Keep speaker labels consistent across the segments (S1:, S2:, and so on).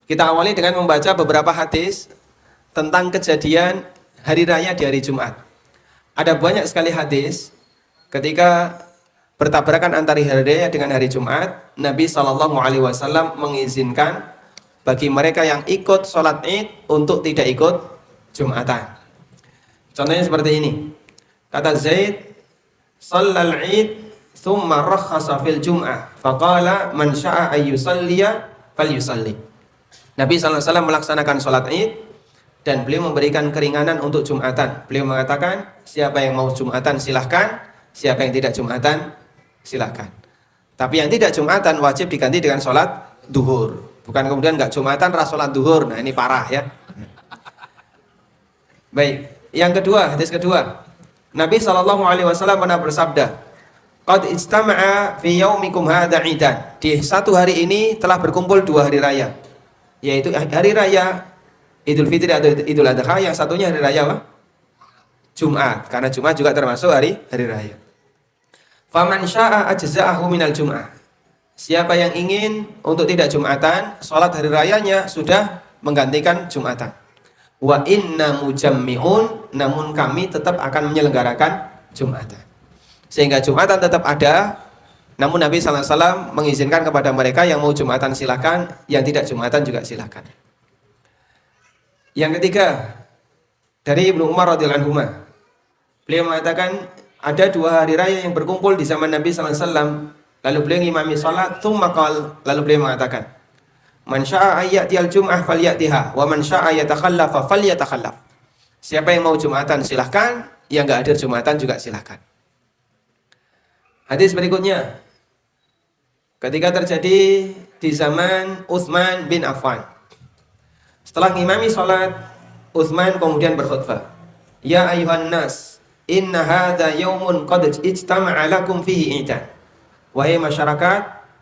S1: Kita awali dengan membaca beberapa hadis tentang kejadian hari raya di hari Jumat. Ada banyak sekali hadis ketika bertabrakan antara hari raya dengan hari Jumat, Nabi SAW mengizinkan bagi mereka yang ikut sholat id untuk tidak ikut Jumatan. Contohnya seperti ini. Kata Zaid, "Shallal id thumma rakhasa fil jum'ah, faqala man syaa ayyusalliya falyusalli." Nabi SAW melaksanakan sholat id dan beliau memberikan keringanan untuk Jumatan. Beliau mengatakan, siapa yang mau Jumatan silahkan, siapa yang tidak Jumatan silahkan. Tapi yang tidak Jumatan wajib diganti dengan sholat duhur. Bukan kemudian nggak Jumatan ras sholat duhur. Nah ini parah ya. Baik, yang kedua, hadis kedua. Nabi SAW pernah bersabda, "Qad ijtama'a fi yaumikum hadza 'idan." Di satu hari ini telah berkumpul dua hari raya, yaitu hari raya Idul Fitri atau Idul Adha, yang satunya hari raya apa? Jumat, karena Jumat juga termasuk hari raya. Faman syaa ajza'ahu minal Jum'ah. Siapa yang ingin untuk tidak Jumatan, sholat hari rayanya sudah menggantikan Jumatan. Wa inna mujammi'un, namun kami tetap akan menyelenggarakan Jumatan. Sehingga Jumatan tetap ada, namun Nabi SAW mengizinkan kepada mereka yang mau Jumatan silakan, yang tidak Jumatan juga silakan. Yang ketiga, dari Ibnu Umar radhiyallahu anhu, beliau mengatakan ada dua hari raya yang berkumpul di zaman Nabi SAW. Lalu beliau ngimami salat, tsumma qala, lalu beliau mengatakan, "Man syaa ayyatiyal jum'ah falyatiha, wa man syaa yatakhallafa falyatakhallaf." Siapa yang mau Jumatan silahkan, yang enggak hadir Jumatan juga silahkan. Hadis berikutnya, ketika terjadi di zaman Utsman bin Affan. Setelah ngimami salat, Utsman kemudian berkhutbah, "Ya ayuhan nas, inna hadza yaumun qad ijtama'a lakum fihi idan." Wahai masyarakat,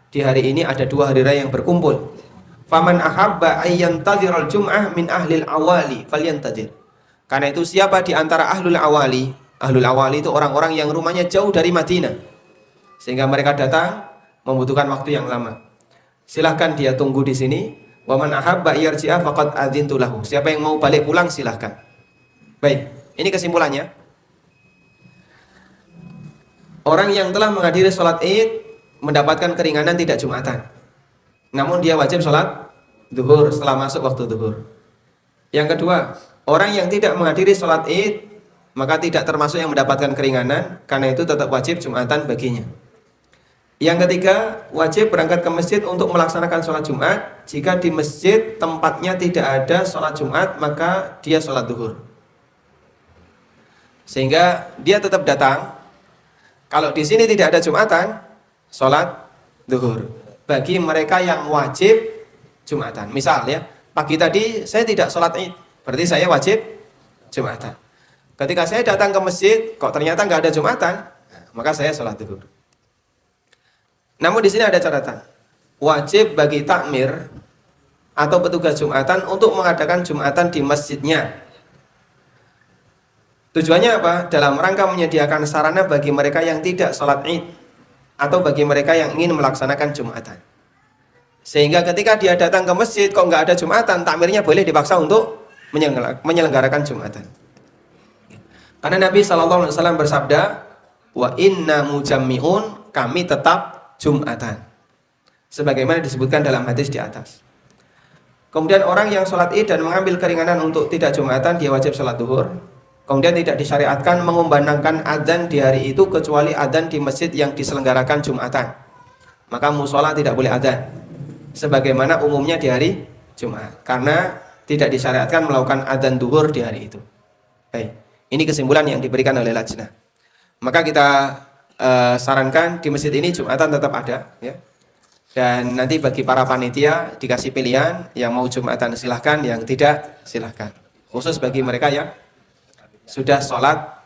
S1: di hari ini ada dua hari raya yang berkumpul. Faman ahabba ayyantadhiral jum'ah min ahlil awali falyantadhir. Karena itu siapa di antara ahlul awali itu orang-orang yang rumahnya jauh dari Madinah, sehingga mereka datang membutuhkan waktu yang lama, silahkan dia tunggu di sini. Wa man ahabba yarji'a faqad adzintu lahu. Siapa yang mau balik pulang silahkan. Baik, ini kesimpulannya. Orang yang telah menghadiri sholat id mendapatkan keringanan tidak Jumatan, namun dia wajib sholat duhur setelah masuk waktu duhur. Yang kedua, orang yang tidak menghadiri sholat id maka tidak termasuk yang mendapatkan keringanan, karena itu tetap wajib Jumatan baginya. Yang ketiga, wajib berangkat ke masjid untuk melaksanakan sholat Jumat. Jika di masjid tempatnya tidak ada sholat Jumat, maka dia sholat duhur, sehingga dia tetap datang. Kalau di sini tidak ada Jumatan, sholat duhur bagi mereka yang wajib Jumatan. Misal ya, pagi tadi saya tidak sholat id, berarti saya wajib Jumatan. Ketika saya datang ke masjid, kok ternyata nggak ada Jumatan, maka saya sholat duhur. Namun di sini ada catatan, wajib bagi takmir atau petugas Jumatan untuk mengadakan Jumatan di masjidnya. Tujuannya apa? Dalam rangka menyediakan sarana bagi mereka yang tidak sholat id atau bagi mereka yang ingin melaksanakan Jumatan. Sehingga ketika dia datang ke masjid kok nggak ada Jumatan, takmirnya boleh dipaksa untuk menyelenggarakan Jumatan. Karena Nabi SAW bersabda, "Wa inna mujammi'un," kami tetap Jumatan, sebagaimana disebutkan dalam hadis di atas. Kemudian orang yang sholat id dan mengambil keringanan untuk tidak Jumatan, dia wajib sholat duhur. Kemudian tidak disyariatkan mengumandangkan adzan di hari itu kecuali adzan di masjid yang diselenggarakan Jumatan. Maka musola tidak boleh adzan, sebagaimana umumnya di hari Jumat, karena tidak disyariatkan melakukan adzan duhur di hari itu. Baik, ini kesimpulan yang diberikan oleh lajnah. Maka kita sarankan di masjid ini Jumatan tetap ada ya. Dan nanti bagi para panitia dikasih pilihan, yang mau Jumatan silahkan, yang tidak silahkan. Khusus bagi mereka yang sudah sholat